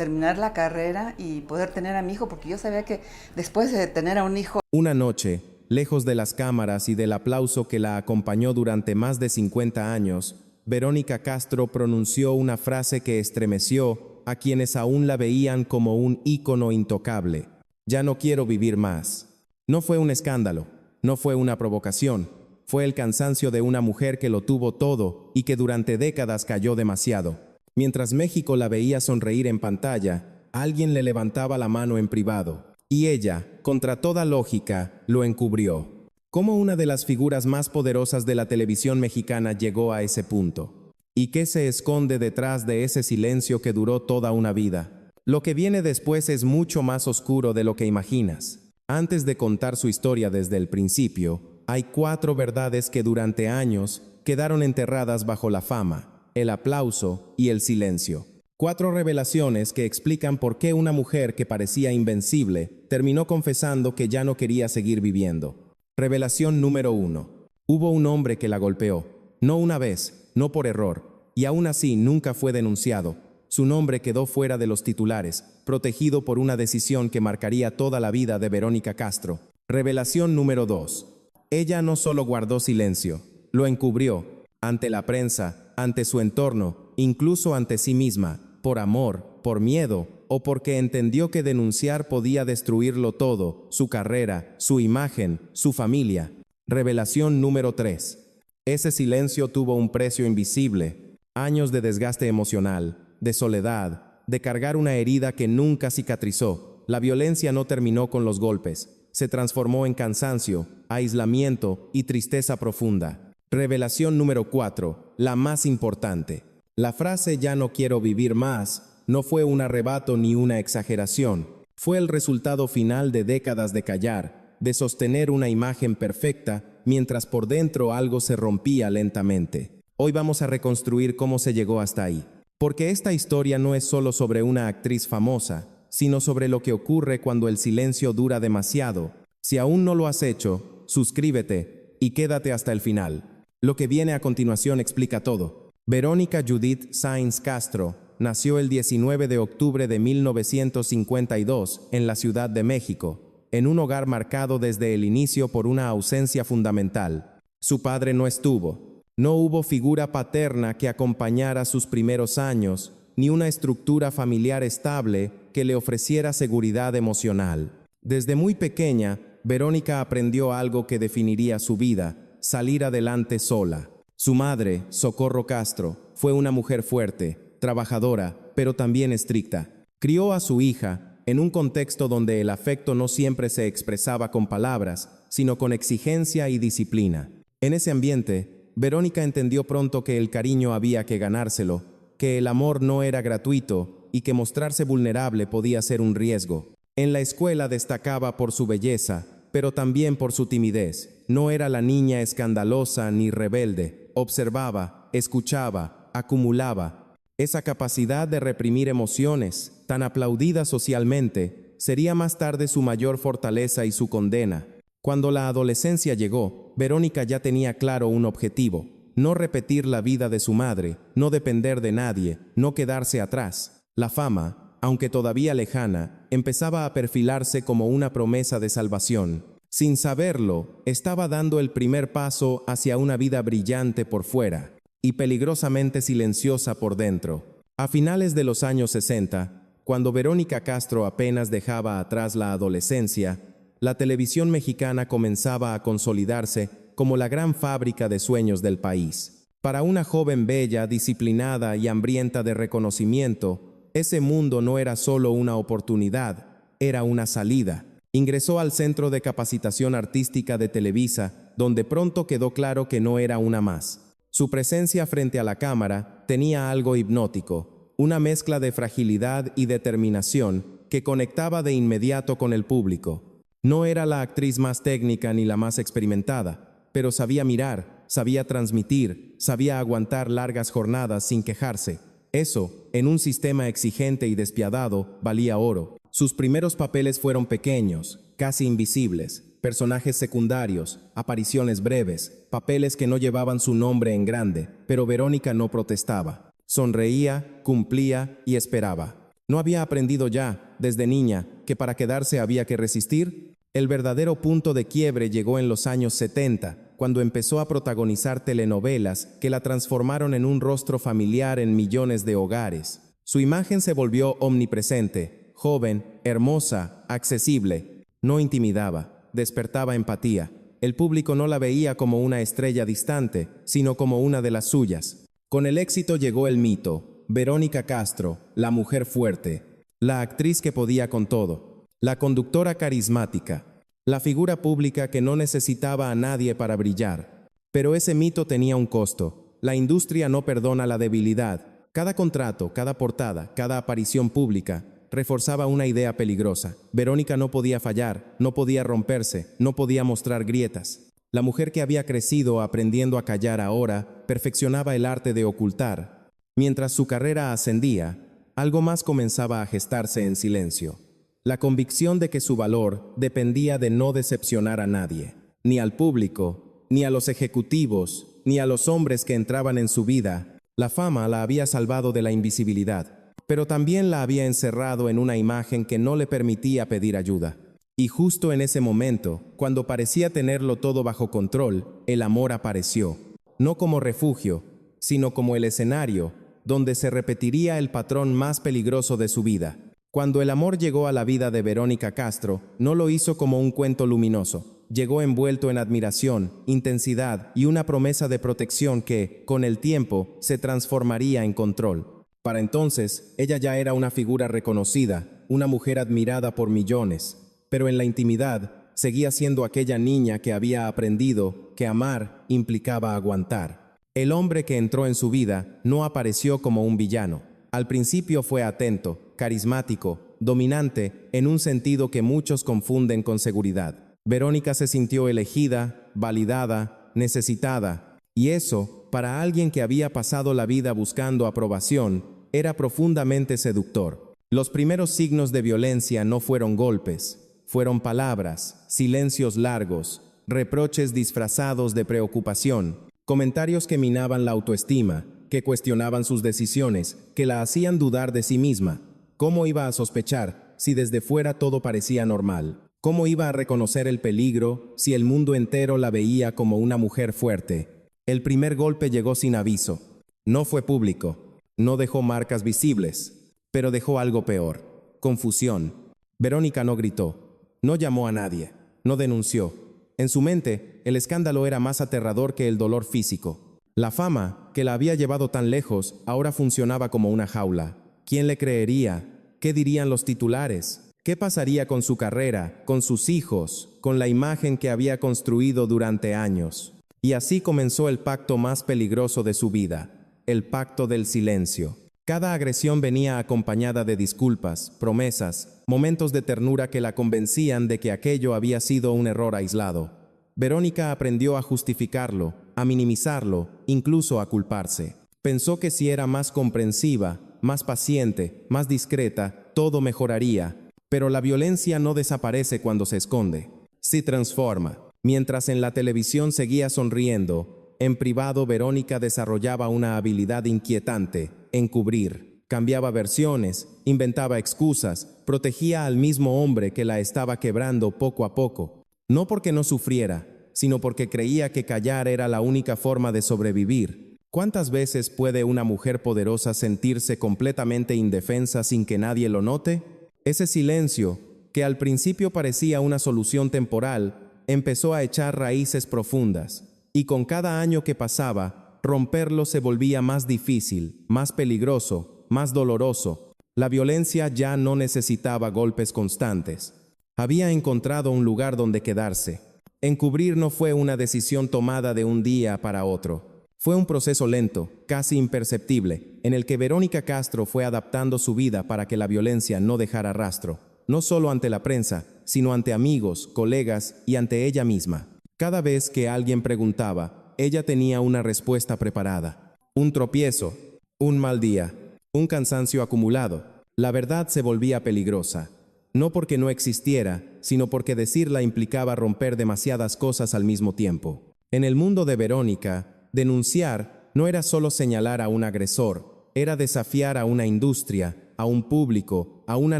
terminar la carrera y poder tener a mi hijo, porque yo sabía que después de tener a un hijo. Una noche, lejos de las cámaras y del aplauso que la acompañó durante más de 50 años, Verónica Castro pronunció una frase que estremeció a quienes aún la veían como un ícono intocable. Ya no quiero vivir más. No fue un escándalo, no fue una provocación, fue el cansancio de una mujer que lo tuvo todo y que durante décadas cayó demasiado. Mientras México la veía sonreír en pantalla, alguien le levantaba la mano en privado, y ella, contra toda lógica, lo encubrió. ¿Cómo una de las figuras más poderosas de la televisión mexicana llegó a ese punto? ¿Y qué se esconde detrás de ese silencio que duró toda una vida? Lo que viene después es mucho más oscuro de lo que imaginas. Antes de contar su historia desde el principio, hay 4 verdades que durante años quedaron enterradas bajo la fama, el aplauso y el silencio. 4 revelaciones que explican por qué una mujer que parecía invencible terminó confesando que ya no quería seguir viviendo. Revelación número 1. Hubo un hombre que la golpeó, no una vez, no por error, y aún así nunca fue denunciado. Su nombre quedó fuera de los titulares, protegido por una decisión que marcaría toda la vida de Verónica Castro. Revelación número 2. Ella no solo guardó silencio, lo encubrió, ante la prensa, ante su entorno, incluso ante sí misma, por amor, por miedo, o porque entendió que denunciar podía destruirlo todo, su carrera, su imagen, su familia. Revelación número 3. Ese silencio tuvo un precio invisible, años de desgaste emocional, de soledad, de cargar una herida que nunca cicatrizó. La violencia no terminó con los golpes, se transformó en cansancio, aislamiento y tristeza profunda. Revelación número 4, la más importante. La frase "ya no quiero vivir más" no fue un arrebato ni una exageración, fue el resultado final de décadas de callar, de sostener una imagen perfecta, mientras por dentro algo se rompía lentamente. Hoy vamos a reconstruir cómo se llegó hasta ahí. Porque esta historia no es solo sobre una actriz famosa, sino sobre lo que ocurre cuando el silencio dura demasiado. Si aún no lo has hecho, suscríbete y quédate hasta el final. Lo que viene a continuación explica todo. Verónica Judith Sáenz Castro nació el 19 de octubre de 1952 en la Ciudad de México, en un hogar marcado desde el inicio por una ausencia fundamental. Su padre no estuvo. No hubo figura paterna que acompañara sus primeros años, ni una estructura familiar estable que le ofreciera seguridad emocional. Desde muy pequeña, Verónica aprendió algo que definiría su vida: salir adelante sola. Su madre, Socorro Castro, fue una mujer fuerte, trabajadora, pero también estricta. Crió a su hija en un contexto donde el afecto no siempre se expresaba con palabras, sino con exigencia y disciplina. En ese ambiente, Verónica entendió pronto que el cariño había que ganárselo, que el amor no era gratuito y que mostrarse vulnerable podía ser un riesgo. En la escuela destacaba por su belleza, pero también por su timidez. No era la niña escandalosa ni rebelde. Observaba, escuchaba, acumulaba. Esa capacidad de reprimir emociones, tan aplaudida socialmente, sería más tarde su mayor fortaleza y su condena. Cuando la adolescencia llegó, Verónica ya tenía claro un objetivo: no repetir la vida de su madre, no depender de nadie, no quedarse atrás. La fama, aunque todavía lejana, empezaba a perfilarse como una promesa de salvación. Sin saberlo, estaba dando el primer paso hacia una vida brillante por fuera y peligrosamente silenciosa por dentro. A finales de los años 60, cuando Verónica Castro apenas dejaba atrás la adolescencia, la televisión mexicana comenzaba a consolidarse como la gran fábrica de sueños del país. Para una joven bella, disciplinada y hambrienta de reconocimiento, ese mundo no era solo una oportunidad, era una salida. Ingresó al Centro de Capacitación Artística de Televisa, donde pronto quedó claro que no era una más. Su presencia frente a la cámara tenía algo hipnótico, una mezcla de fragilidad y determinación que conectaba de inmediato con el público. No era la actriz más técnica ni la más experimentada, pero sabía mirar, sabía transmitir, sabía aguantar largas jornadas sin quejarse. Eso, en un sistema exigente y despiadado, valía oro. Sus primeros papeles fueron pequeños, casi invisibles, personajes secundarios, apariciones breves, papeles que no llevaban su nombre en grande, pero Verónica no protestaba. Sonreía, cumplía y esperaba. ¿No había aprendido ya, desde niña, que para quedarse había que resistir? El verdadero punto de quiebre llegó en los años 70, cuando empezó a protagonizar telenovelas que la transformaron en un rostro familiar en millones de hogares. Su imagen se volvió omnipresente, joven, hermosa, accesible. No intimidaba, despertaba empatía. El público no la veía como una estrella distante, sino como una de las suyas. Con el éxito llegó el mito: Verónica Castro, la mujer fuerte, la actriz que podía con todo, la conductora carismática, la figura pública que no necesitaba a nadie para brillar. Pero ese mito tenía un costo. La industria no perdona la debilidad. Cada contrato, cada portada, cada aparición pública reforzaba una idea peligrosa. Verónica no podía fallar, no podía romperse, no podía mostrar grietas. La mujer que había crecido aprendiendo a callar ahora perfeccionaba el arte de ocultar. Mientras su carrera ascendía, algo más comenzaba a gestarse en silencio. La convicción de que su valor dependía de no decepcionar a nadie, ni al público, ni a los ejecutivos, ni a los hombres que entraban en su vida. La fama la había salvado de la invisibilidad, pero también la había encerrado en una imagen que no le permitía pedir ayuda. Y justo en ese momento, cuando parecía tenerlo todo bajo control, el amor apareció, no como refugio, sino como el escenario donde se repetiría el patrón más peligroso de su vida. Cuando el amor llegó a la vida de Verónica Castro, no lo hizo como un cuento luminoso. Llegó envuelto en admiración, intensidad y una promesa de protección que, con el tiempo, se transformaría en control. Para entonces, ella ya era una figura reconocida, una mujer admirada por millones, pero en la intimidad seguía siendo aquella niña que había aprendido que amar implicaba aguantar. El hombre que entró en su vida no apareció como un villano. Al principio fue atento, carismático, dominante, en un sentido que muchos confunden con seguridad. Verónica se sintió elegida, validada, necesitada, y eso, para alguien que había pasado la vida buscando aprobación, era profundamente seductor. Los primeros signos de violencia no fueron golpes, fueron palabras, silencios largos, reproches disfrazados de preocupación, comentarios que minaban la autoestima, que cuestionaban sus decisiones, que la hacían dudar de sí misma. ¿Cómo iba a sospechar si desde fuera todo parecía normal? ¿Cómo iba a reconocer el peligro si el mundo entero la veía como una mujer fuerte? El primer golpe llegó sin aviso. No fue público, no dejó marcas visibles, pero dejó algo peor: confusión. Verónica no gritó, no llamó a nadie, no denunció. En su mente, el escándalo era más aterrador que el dolor físico. La fama, que la había llevado tan lejos, ahora funcionaba como una jaula. ¿Quién le creería? ¿Qué dirían los titulares? ¿Qué pasaría con su carrera, con sus hijos, con la imagen que había construido durante años? Y así comenzó el pacto más peligroso de su vida, el pacto del silencio. Cada agresión venía acompañada de disculpas, promesas, momentos de ternura que la convencían de que aquello había sido un error aislado. Verónica aprendió a justificarlo, a minimizarlo, incluso a culparse. Pensó que si era más comprensiva, más paciente, más discreta, todo mejoraría. Pero la violencia no desaparece cuando se esconde, se transforma. Mientras en la televisión seguía sonriendo, en privado Verónica desarrollaba una habilidad inquietante: encubrir. Cambiaba versiones, inventaba excusas, protegía al mismo hombre que la estaba quebrando poco a poco. No porque no sufriera, sino porque creía que callar era la única forma de sobrevivir. ¿Cuántas veces puede una mujer poderosa sentirse completamente indefensa sin que nadie lo note? Ese silencio, que al principio parecía una solución temporal, empezó a echar raíces profundas, y con cada año que pasaba, romperlo se volvía más difícil, más peligroso, más doloroso. La violencia ya no necesitaba golpes constantes. Había encontrado un lugar donde quedarse. Encubrir no fue una decisión tomada de un día para otro. Fue un proceso lento, casi imperceptible, en el que Verónica Castro fue adaptando su vida para que la violencia no dejara rastro, no solo ante la prensa, sino ante amigos, colegas y ante ella misma. Cada vez que alguien preguntaba, ella tenía una respuesta preparada. Un tropiezo, un mal día, un cansancio acumulado. La verdad se volvía peligrosa. No porque no existiera, sino porque decirla implicaba romper demasiadas cosas al mismo tiempo. En el mundo de Verónica, denunciar no era solo señalar a un agresor, era desafiar a una industria, a un público, a una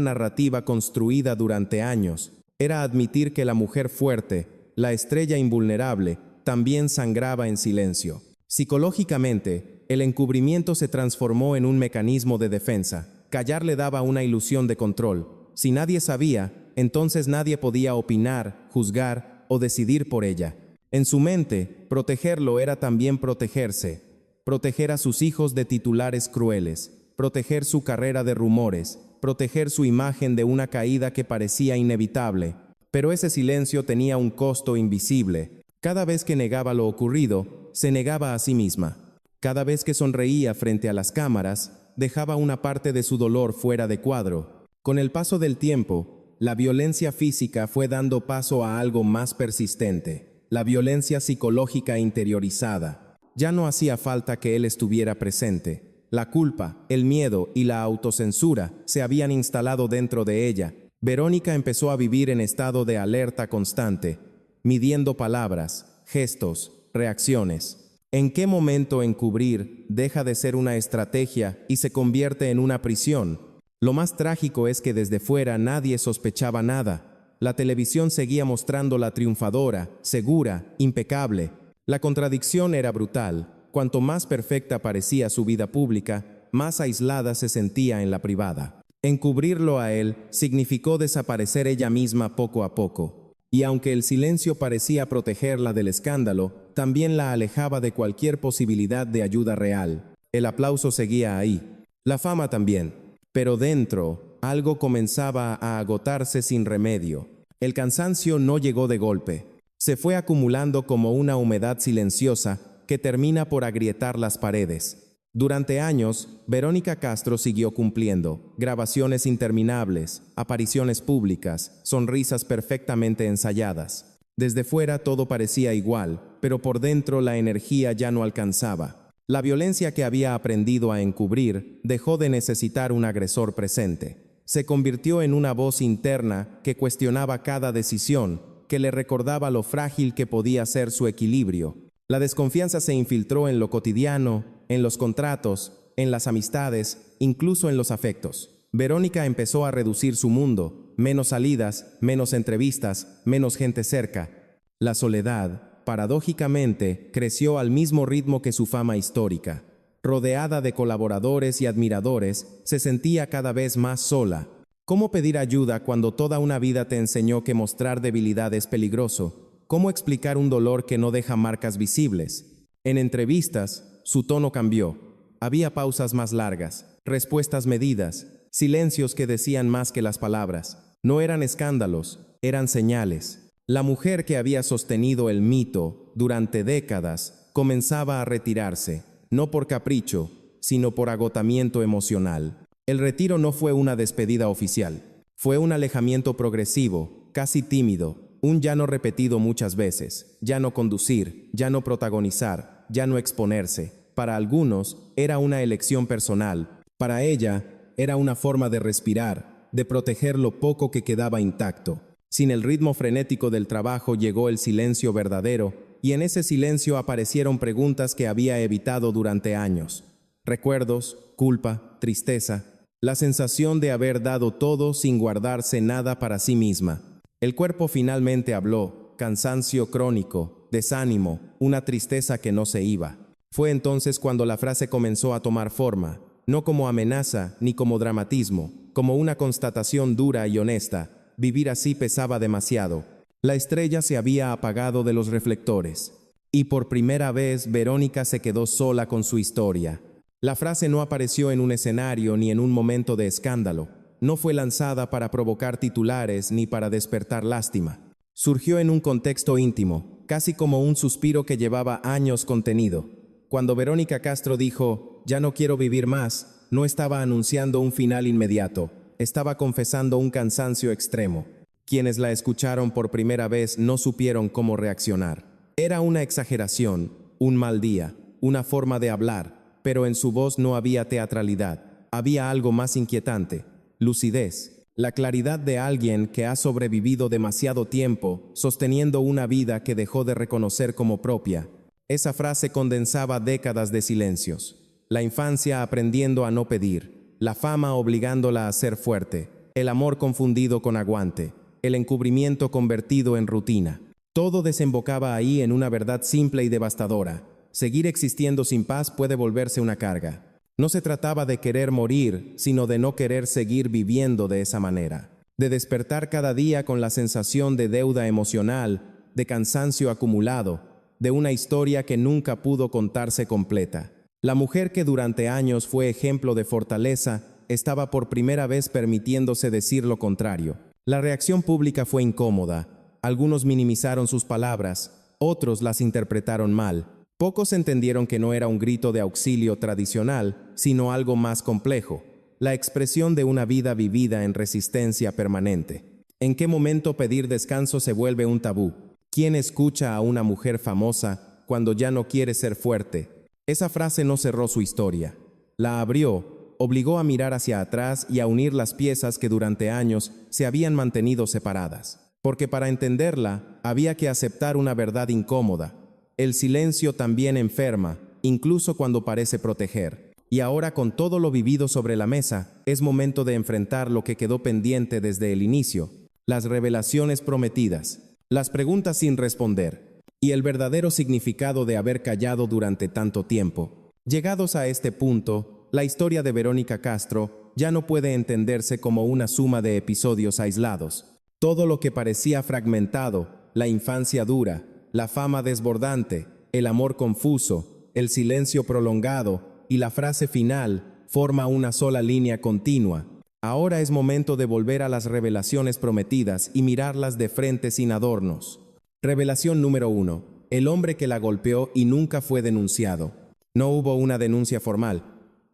narrativa construida durante años. Era admitir que la mujer fuerte, la estrella invulnerable, también sangraba en silencio. Psicológicamente, el encubrimiento se transformó en un mecanismo de defensa. Callar le daba una ilusión de control. Si nadie sabía, entonces nadie podía opinar, juzgar o decidir por ella. En su mente, protegerlo era también protegerse. Proteger a sus hijos de titulares crueles, proteger su carrera de rumores, proteger su imagen de una caída que parecía inevitable. Pero ese silencio tenía un costo invisible. Cada vez que negaba lo ocurrido, se negaba a sí misma. Cada vez que sonreía frente a las cámaras, dejaba una parte de su dolor fuera de cuadro. Con el paso del tiempo, la violencia física fue dando paso a algo más persistente, la violencia psicológica interiorizada. Ya no hacía falta que él estuviera presente. La culpa, el miedo y la autocensura se habían instalado dentro de ella. Verónica empezó a vivir en estado de alerta constante, midiendo palabras, gestos, reacciones. ¿En qué momento encubrir deja de ser una estrategia y se convierte en una prisión? Lo más trágico es que desde fuera nadie sospechaba nada. La televisión seguía mostrándola triunfadora, segura, impecable. La contradicción era brutal. Cuanto más perfecta parecía su vida pública, más aislada se sentía en la privada. Encubrirlo a él significó desaparecer ella misma poco a poco. Y aunque el silencio parecía protegerla del escándalo, también la alejaba de cualquier posibilidad de ayuda real. El aplauso seguía ahí. La fama también. Pero dentro, algo comenzaba a agotarse sin remedio. El cansancio no llegó de golpe. Se fue acumulando como una humedad silenciosa que termina por agrietar las paredes. Durante años, Verónica Castro siguió cumpliendo. Grabaciones interminables, apariciones públicas, sonrisas perfectamente ensayadas. Desde fuera todo parecía igual, pero por dentro la energía ya no alcanzaba. La violencia que había aprendido a encubrir dejó de necesitar un agresor presente. Se convirtió en una voz interna que cuestionaba cada decisión, que le recordaba lo frágil que podía ser su equilibrio. La desconfianza se infiltró en lo cotidiano, en los contratos, en las amistades, incluso en los afectos. Verónica empezó a reducir su mundo, menos salidas, menos entrevistas, menos gente cerca. La soledad, paradójicamente, creció al mismo ritmo que su fama histórica. Rodeada de colaboradores y admiradores, se sentía cada vez más sola. ¿Cómo pedir ayuda cuando toda una vida te enseñó que mostrar debilidad es peligroso? ¿Cómo explicar un dolor que no deja marcas visibles? En entrevistas, su tono cambió. Había pausas más largas, respuestas medidas, silencios que decían más que las palabras. No eran escándalos, eran señales. La mujer que había sostenido el mito durante décadas comenzaba a retirarse, no por capricho, sino por agotamiento emocional. El retiro no fue una despedida oficial, fue un alejamiento progresivo, casi tímido, un ya no repetido muchas veces, ya no conducir, ya no protagonizar, ya no exponerse. Para algunos era una elección personal, para ella era una forma de respirar, de proteger lo poco que quedaba intacto. Sin el ritmo frenético del trabajo llegó el silencio verdadero, y en ese silencio aparecieron preguntas que había evitado durante años. Recuerdos, culpa, tristeza, la sensación de haber dado todo sin guardarse nada para sí misma. El cuerpo finalmente habló, cansancio crónico, desánimo, una tristeza que no se iba. Fue entonces cuando la frase comenzó a tomar forma, no como amenaza ni como dramatismo, como una constatación dura y honesta. Vivir así pesaba demasiado. La estrella se había apagado de los reflectores. Y por primera vez Verónica se quedó sola con su historia. La frase no apareció en un escenario ni en un momento de escándalo. No fue lanzada para provocar titulares ni para despertar lástima. Surgió en un contexto íntimo, casi como un suspiro que llevaba años contenido. Cuando Verónica Castro dijo, "Ya no quiero vivir más", no estaba anunciando un final inmediato, estaba confesando un cansancio extremo. Quienes la escucharon por primera vez no supieron cómo reaccionar. Era una exageración, un mal día, una forma de hablar, pero en su voz no había teatralidad. Había algo más inquietante, lucidez, la claridad de alguien que ha sobrevivido demasiado tiempo, sosteniendo una vida que dejó de reconocer como propia. Esa frase condensaba décadas de silencios. La infancia aprendiendo a no pedir, la fama obligándola a ser fuerte, el amor confundido con aguante, el encubrimiento convertido en rutina. Todo desembocaba ahí en una verdad simple y devastadora. Seguir existiendo sin paz puede volverse una carga. No se trataba de querer morir, sino de no querer seguir viviendo de esa manera. De despertar cada día con la sensación de deuda emocional, de cansancio acumulado, de una historia que nunca pudo contarse completa. La mujer que durante años fue ejemplo de fortaleza, estaba por primera vez permitiéndose decir lo contrario. La reacción pública fue incómoda. Algunos minimizaron sus palabras, otros las interpretaron mal. Pocos entendieron que no era un grito de auxilio tradicional, sino algo más complejo, la expresión de una vida vivida en resistencia permanente. ¿En qué momento pedir descanso se vuelve un tabú? ¿Quién escucha a una mujer famosa cuando ya no quiere ser fuerte? Esa frase no cerró su historia. La abrió, obligó a mirar hacia atrás y a unir las piezas que durante años se habían mantenido separadas. Porque para entenderla, había que aceptar una verdad incómoda. El silencio también enferma, incluso cuando parece proteger. Y ahora, con todo lo vivido sobre la mesa, es momento de enfrentar lo que quedó pendiente desde el inicio: las revelaciones prometidas, las preguntas sin responder, y el verdadero significado de haber callado durante tanto tiempo. Llegados a este punto, la historia de Verónica Castro ya no puede entenderse como una suma de episodios aislados. Todo lo que parecía fragmentado, la infancia dura, la fama desbordante, el amor confuso, el silencio prolongado y la frase final, forma una sola línea continua. Ahora es momento de volver a las revelaciones prometidas y mirarlas de frente sin adornos. Revelación número 1. El hombre que la golpeó y nunca fue denunciado. No hubo una denuncia formal,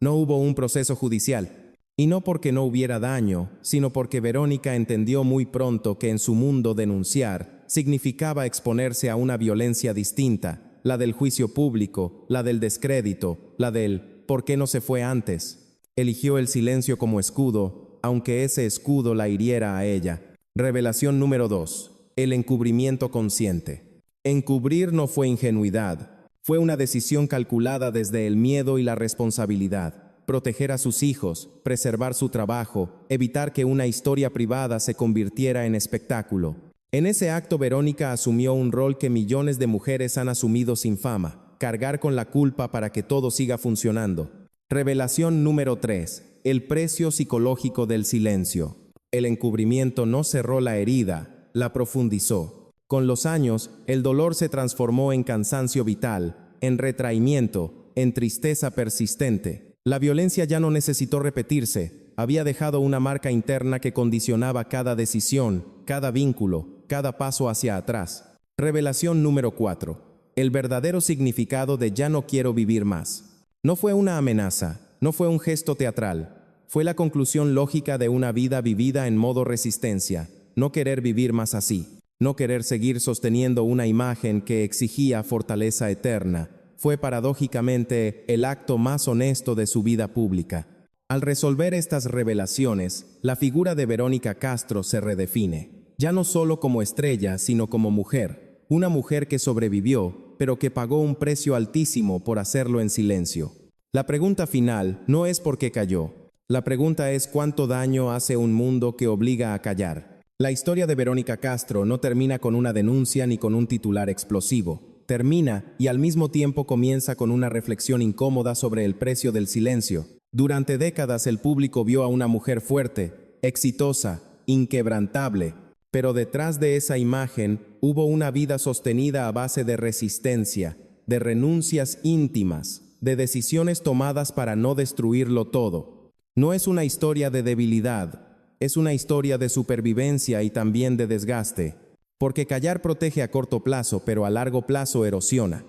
no hubo un proceso judicial. Y no porque no hubiera daño, sino porque Verónica entendió muy pronto que en su mundo denunciar significaba exponerse a una violencia distinta, la del juicio público, la del descrédito, la del ¿por qué no se fue antes? Eligió el silencio como escudo, aunque ese escudo la hiriera a ella. Revelación número 2. El encubrimiento consciente. Encubrir no fue ingenuidad, fue una decisión calculada desde el miedo y la responsabilidad. Proteger a sus hijos, preservar su trabajo, evitar que una historia privada se convirtiera en espectáculo. En ese acto, Verónica asumió un rol que millones de mujeres han asumido sin fama: cargar con la culpa para que todo siga funcionando. Revelación número 3. El precio psicológico del silencio. El encubrimiento no cerró la herida, la profundizó. Con los años, el dolor se transformó en cansancio vital, en retraimiento, en tristeza persistente. La violencia ya no necesitó repetirse, había dejado una marca interna que condicionaba cada decisión, cada vínculo, cada paso hacia atrás. Revelación número 4. El verdadero significado de ya no quiero vivir más. No fue una amenaza, no fue un gesto teatral, fue la conclusión lógica de una vida vivida en modo resistencia. No querer vivir más así, no querer seguir sosteniendo una imagen que exigía fortaleza eterna, fue paradójicamente el acto más honesto de su vida pública. Al resolver estas revelaciones, la figura de Verónica Castro se redefine, ya no solo como estrella, sino como mujer, una mujer que sobrevivió, pero que pagó un precio altísimo por hacerlo en silencio. La pregunta final no es por qué cayó, la pregunta es cuánto daño hace un mundo que obliga a callar. La historia de Verónica Castro no termina con una denuncia ni con un titular explosivo. Termina y al mismo tiempo comienza con una reflexión incómoda sobre el precio del silencio. Durante décadas el público vio a una mujer fuerte, exitosa, inquebrantable, pero detrás de esa imagen hubo una vida sostenida a base de resistencia, de renuncias íntimas, de decisiones tomadas para no destruirlo todo. No es una historia de debilidad, es una historia de supervivencia y también de desgaste, porque callar protege a corto plazo, pero a largo plazo erosiona.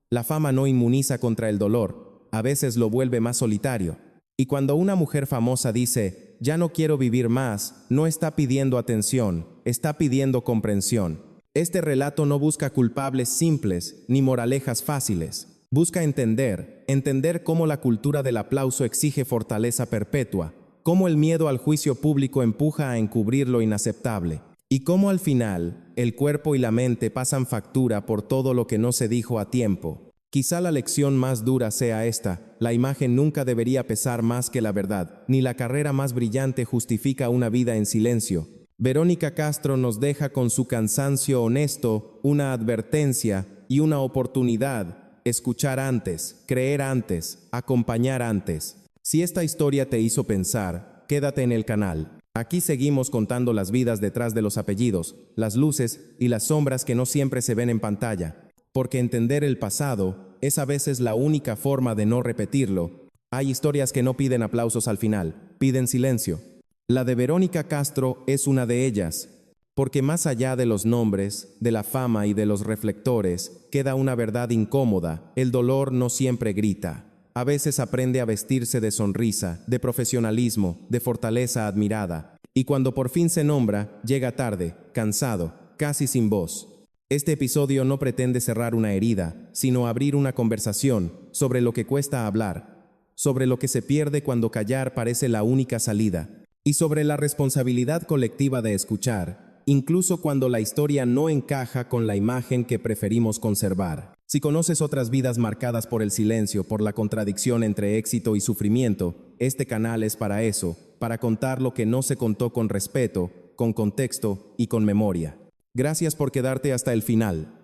La fama no inmuniza contra el dolor, a veces lo vuelve más solitario. Y cuando una mujer famosa dice, ya no quiero vivir más, no está pidiendo atención, está pidiendo comprensión. Este relato no busca culpables simples, ni moralejas fáciles. Busca entender cómo la cultura del aplauso exige fortaleza perpetua, cómo el miedo al juicio público empuja a encubrir lo inaceptable, y cómo al final, el cuerpo y la mente pasan factura por todo lo que no se dijo a tiempo. Quizá la lección más dura sea esta: la imagen nunca debería pesar más que la verdad, ni la carrera más brillante justifica una vida en silencio. Verónica Castro nos deja con su cansancio honesto una advertencia y una oportunidad: escuchar antes, creer antes, acompañar antes. Si esta historia te hizo pensar, quédate en el canal. Aquí seguimos contando las vidas detrás de los apellidos, las luces y las sombras que no siempre se ven en pantalla. Porque entender el pasado es a veces la única forma de no repetirlo. Hay historias que no piden aplausos al final, piden silencio. La de Verónica Castro es una de ellas, porque más allá de los nombres, de la fama y de los reflectores, queda una verdad incómoda: el dolor no siempre grita. A veces aprende a vestirse de sonrisa, de profesionalismo, de fortaleza admirada. Y cuando por fin se nombra, llega tarde, cansado, casi sin voz. Este episodio no pretende cerrar una herida, sino abrir una conversación sobre lo que cuesta hablar, sobre lo que se pierde cuando callar parece la única salida, y sobre la responsabilidad colectiva de escuchar, incluso cuando la historia no encaja con la imagen que preferimos conservar. Si conoces otras vidas marcadas por el silencio, por la contradicción entre éxito y sufrimiento, este canal es para eso, para contar lo que no se contó con respeto, con contexto y con memoria. Gracias por quedarte hasta el final.